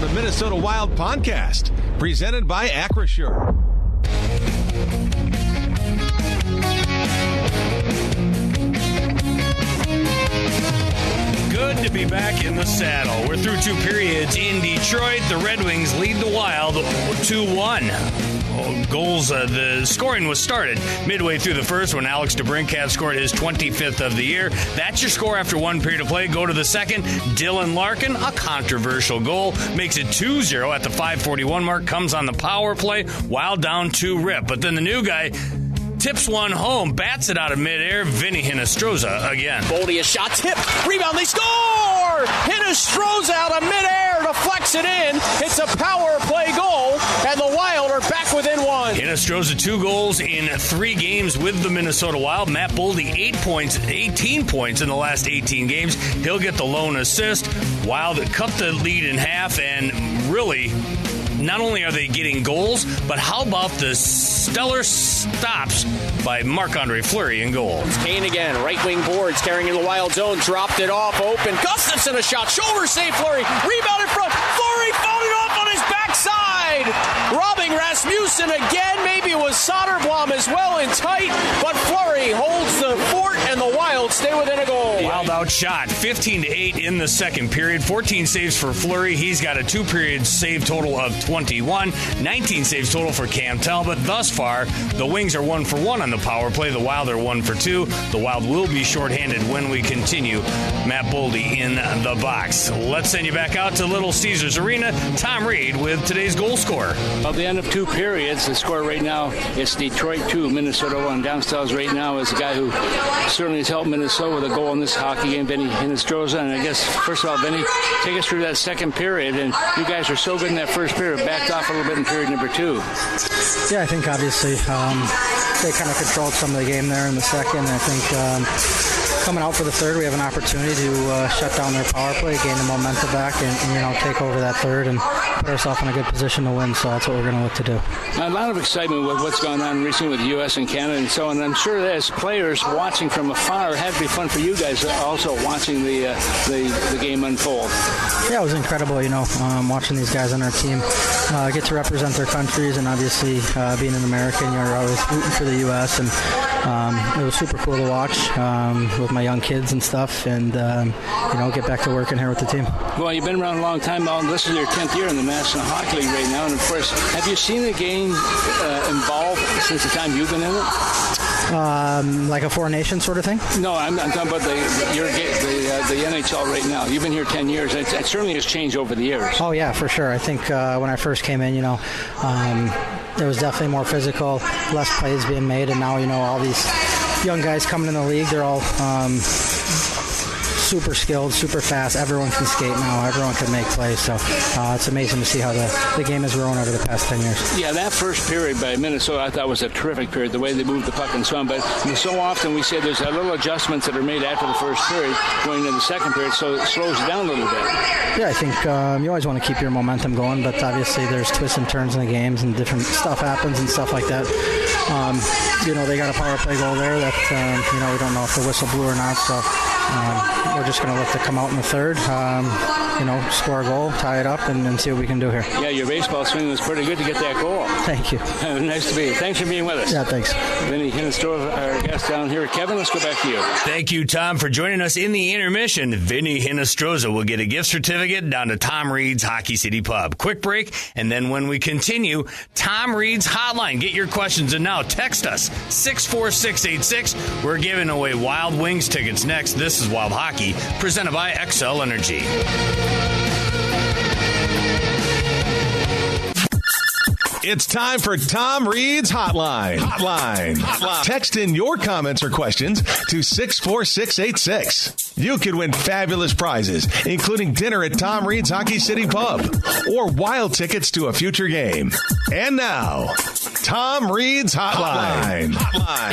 the Minnesota Wild podcast, presented by Acrisure. Good to be back in the saddle. We're through 2 periods in Detroit. The Red Wings lead the Wild 2-1. Goals, the scoring was started midway through the first when Alex DeBrincat scored his 25th of the year. That's your score after 1 period of play. Go to the second. Dylan Larkin, a controversial goal, makes it 2-0 at the 5:41 mark, comes on the power play. Wild down 2-rip. But then the new guy tips one home, bats it out of midair. Vinnie Hinostroza again. Boldy, a shot, tip, rebound, they score! Hinostroza out of midair, deflects it in. It's a power play goal, and the Wild are back within 1. Hinostroza 2 goals in 3 games with the Minnesota Wild. Matt Boldy 18 points in the last 18 games. He'll get the lone assist. Wild cut the lead in half, and really, not only are they getting goals, but how about the stellar stops by Marc-Andre Fleury in goal? Kane again, right wing boards, carrying in the Wild zone, dropped it off, open. Gustafsson a shot, shoulder save, Fleury, rebound in front. Fleury fouled it off on his backside. Robbing Rasmussen again, maybe it was Soderblom as well in tight, but Fleury holds the fort and the Wild stay within a goal. Wild outshot 15-8 in the second period. 14 saves for Fleury. He's got a 2-period save total of 21. 19 saves total for Cam Talbot. Thus far, the Wings are 1 for 1 on the power play. The Wild are 1 for 2. The Wild will be shorthanded when we continue. Matt Boldy in the box. Let's send you back out to Little Caesars Arena. Tom Reid with today's goal scorer. At the end of 2 periods, the score right now is Detroit 2, Minnesota 1. Downstairs right now is a guy who certainly has helped Minnesota with a goal in this hockey game, Vinnie Hinostroza. And I guess, first of all, Vinnie, take us through that second period. And you guys are so good in that first period, backed off a little bit in period number 2. Yeah, I think obviously they kind of controlled some of the game there in the second. I think coming out for the third, we have an opportunity to shut down their power play, gain the momentum back, and take over that third and put ourselves in a good position to win. So that's what we're going to look to do. A lot of excitement with what's going on recently with the U.S. and Canada and so on. I'm sure that as players watching from afar, it had to be fun for you guys also watching the game unfold. Yeah, it was incredible, watching these guys on our team get to represent their countries, and obviously being an American, you're always rooting for the U.S., and it was super cool to watch with my young kids and stuff, and get back to working here with the team. Well, you've been around a long time now, and this is your 10th year in the National Hockey League right now, and of course, have you seen the game evolve since the time you've been in it? Like a Four Nations sort of thing? No, I'm talking about the NHL right now. You've been here 10 years. It certainly has changed over the years. Oh, yeah, for sure. I think when I first came in, it was definitely more physical, less plays being made, and now, all these young guys coming in the league, they're all super skilled, super fast. Everyone can skate now. Everyone can make plays. So it's amazing to see how the game has grown over the past 10 years. Yeah, that first period by Minnesota I thought was a terrific period, the way they moved the puck and so on. But so often we say there's a little adjustments that are made after the first period going into the second period, so it slows down a little bit. Yeah, I think you always want to keep your momentum going, but obviously there's twists and turns in the games and different stuff happens and stuff like that. They got a power play goal there that, we don't know if the whistle blew or not, so we're just going to look to come out in the third, score a goal, tie it up, and see what we can do here. Yeah, your baseball swing was pretty good to get that goal. Thank you. Nice to be here. Thanks for being with us. Yeah, thanks. Vinnie Hinostroza, our guest down here. Kevin, let's go back to you. Thank you, Tom, for joining us in the intermission. Vinnie Hinostroza will get a gift certificate down to Tom Reid's Hockey City Pub. Quick break, and then when we continue, Tom Reid's Hotline. Get your questions, and now text us, 64686. We're giving away Wild Wings tickets next. This is Wild Hockey, presented by XL Energy. It's time for Tom Reid's Hotline. Text in your comments or questions to 64686. You could win fabulous prizes, including dinner at Tom Reid's Hockey City Pub or Wild tickets to a future game. And now, Tom Reid's Hotline.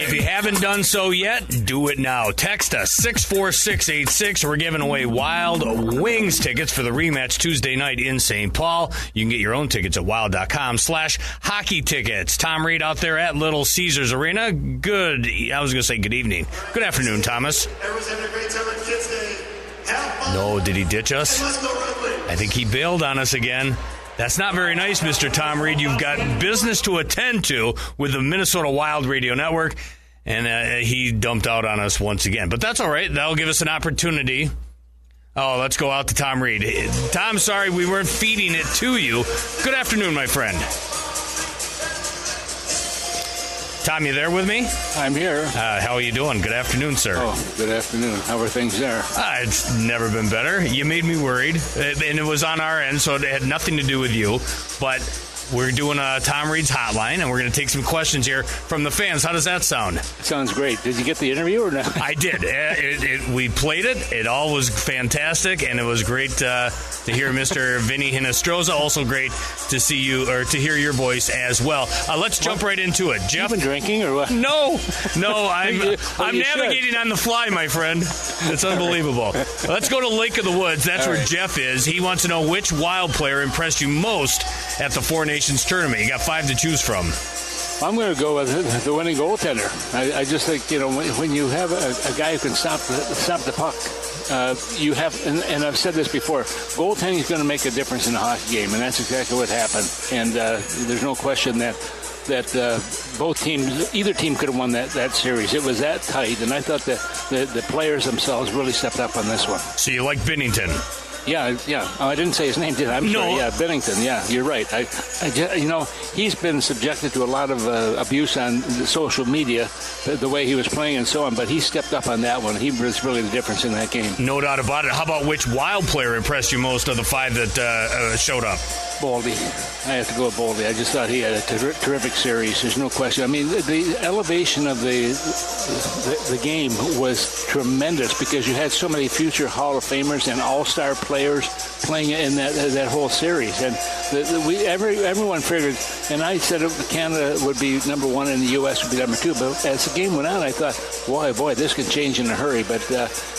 If you haven't done so yet, do it now. Text us 64686. We're giving away Wild Wings tickets for the rematch Tuesday night in St. Paul. You can get your own tickets at wild.com/hockey tickets. Tom Reid out there at Little Caesars Arena. I was going to say good evening. Good afternoon, Thomas. Everyone's having a great time on Kids Day. Have fun. No, did he ditch us? Let's go rugby. I think he bailed on us again. That's not very nice, Mr. Tom Reid. You've got business to attend to with the Minnesota Wild Radio Network, and he dumped out on us once again. But that's all right. That'll give us an opportunity. Oh, let's go out to Tom Reid. Tom, sorry we weren't feeding it to you. Good afternoon, my friend. Tom, you there with me? I'm here. How are you doing? Good afternoon, sir. Oh, good afternoon. How are things there? It's never been better. You made me worried, and it was on our end, so it had nothing to do with you. But we're doing a Tom Reid's Hotline, and we're going to take some questions here from the fans. How does that sound? It sounds great. Did you get the interview or not? I did. We played it. It all was fantastic, and it was great to hear Mr. Vinnie Hinostroza. Also great to see you, or to hear your voice as well. Let's jump right into it. Jeff, you been drinking or what? No, I'm navigating on the fly, my friend. It's unbelievable. Let's go to Lake of the Woods. That's all where right. Jeff is. He wants to know which Wild player impressed you most at the Four Nations tournament. You got 5 to choose from. I'm going to go with the winning goaltender. I just think, when you have a guy who can stop the puck, you have, and I've said this before, goaltending is going to make a difference in a hockey game, and that's exactly what happened. And there's no question that both teams, either team could have won that series. It was that tight, and I thought that the players themselves really stepped up on this one. So you like Binnington? Yeah. Oh, I didn't say his name, did I? Sorry. Yeah, Bennington. Yeah, you're right. He's been subjected to a lot of abuse on social media, the way he was playing and so on, but he stepped up on that one. He was really the difference in that game. No doubt about it. How about which Wild player impressed you most of the 5 that showed up? Boldy. I have to go with Boldy. I just thought he had a terrific series. There's no question. I mean, the elevation of the game was tremendous because you had so many future Hall of Famers and all-star players playing in that whole series. And everyone figured, and I said Canada would be number 1 and the U.S. would be number 2. But as the game went on, I thought, boy, this could change in a hurry. But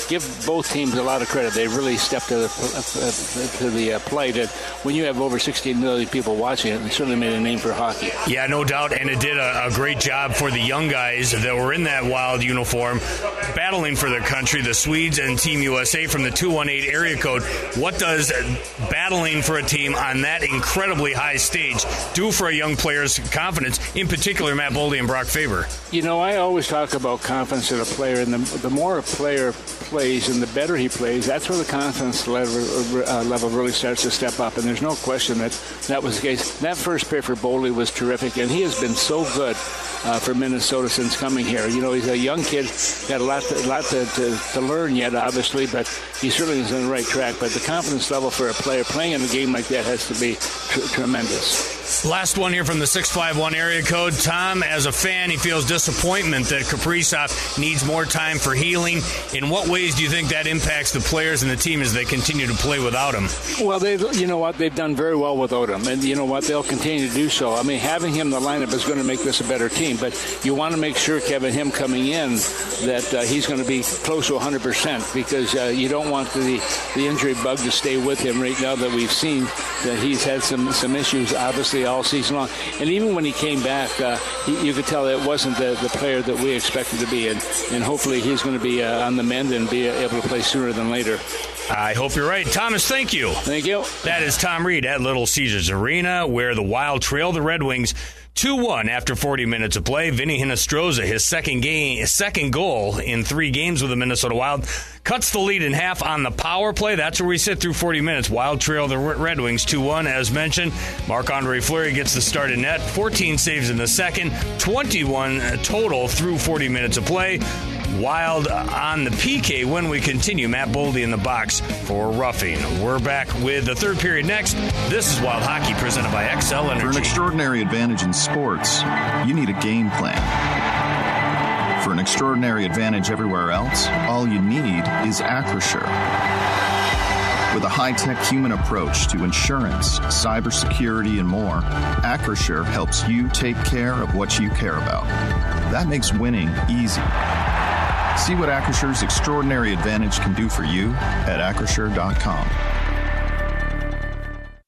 give both teams a lot of credit. They really stepped to the plate. And when you have over 16 million people watching it, they certainly made a name for hockey. Yeah, no doubt, and it did a great job for the young guys that were in that Wild uniform, battling for their country, the Swedes and Team USA from the 218 area code. What does battling for a team on that incredibly high stage do for a young player's confidence, in particular Matt Boldy and Brock Faber? I always talk about confidence in a player, and the more a player plays and the better he plays, that's where the confidence level really starts to step up, and there's no question that was the case. That first pair for Boldy was terrific, and he has been so good for Minnesota since coming here. He's a young kid, got a lot to learn yet, obviously, but he certainly is on the right track. But the confidence level for a player playing in a game like that has to be tremendous. Last one here from the 651 area code. Tom, as a fan, he feels disappointment that Kaprizov needs more time for healing. In what ways do you think that impacts the players and the team as they continue to play without him? Well, they've done very well without him, and you know what, they'll continue to do so. I mean, having him in the lineup is going to make this a better team, but you want to make sure, Kevin, him coming in, that he's going to be close to 100%, because you don't want the injury bug to stay with him right now that we've seen that he's had some issues, obviously, all season long. And even when he came back, you could tell it wasn't the player that we expected to be, and hopefully he's going to be on the mend and be able to play sooner than later. I hope you're right. Thomas, thank you. Thank you. That is Tom Reid at Little Caesars Arena, where the Wild trail the Red Wings 2-1 after 40 minutes of play. Vinnie Hinostroza, his second goal in 3 games with the Minnesota Wild, cuts the lead in half on the power play. That's where we sit through 40 minutes. Wild trail the Red Wings 2-1, as mentioned. Marc-Andre Fleury gets the start in net, 14 saves in the second, 21 total through 40 minutes of play. Wild on the PK when we continue. Matt Boldy in the box for roughing. We're back with the third period next. This is Wild Hockey presented by XL Energy. For an extraordinary advantage in sports, you need a game plan. For an extraordinary advantage everywhere else, all you need is Acrisure. With a high-tech human approach to insurance, cybersecurity, and more, Acrisure helps you take care of what you care about. That makes winning easy. See what Acrisure's extraordinary advantage can do for you at Acrisure.com.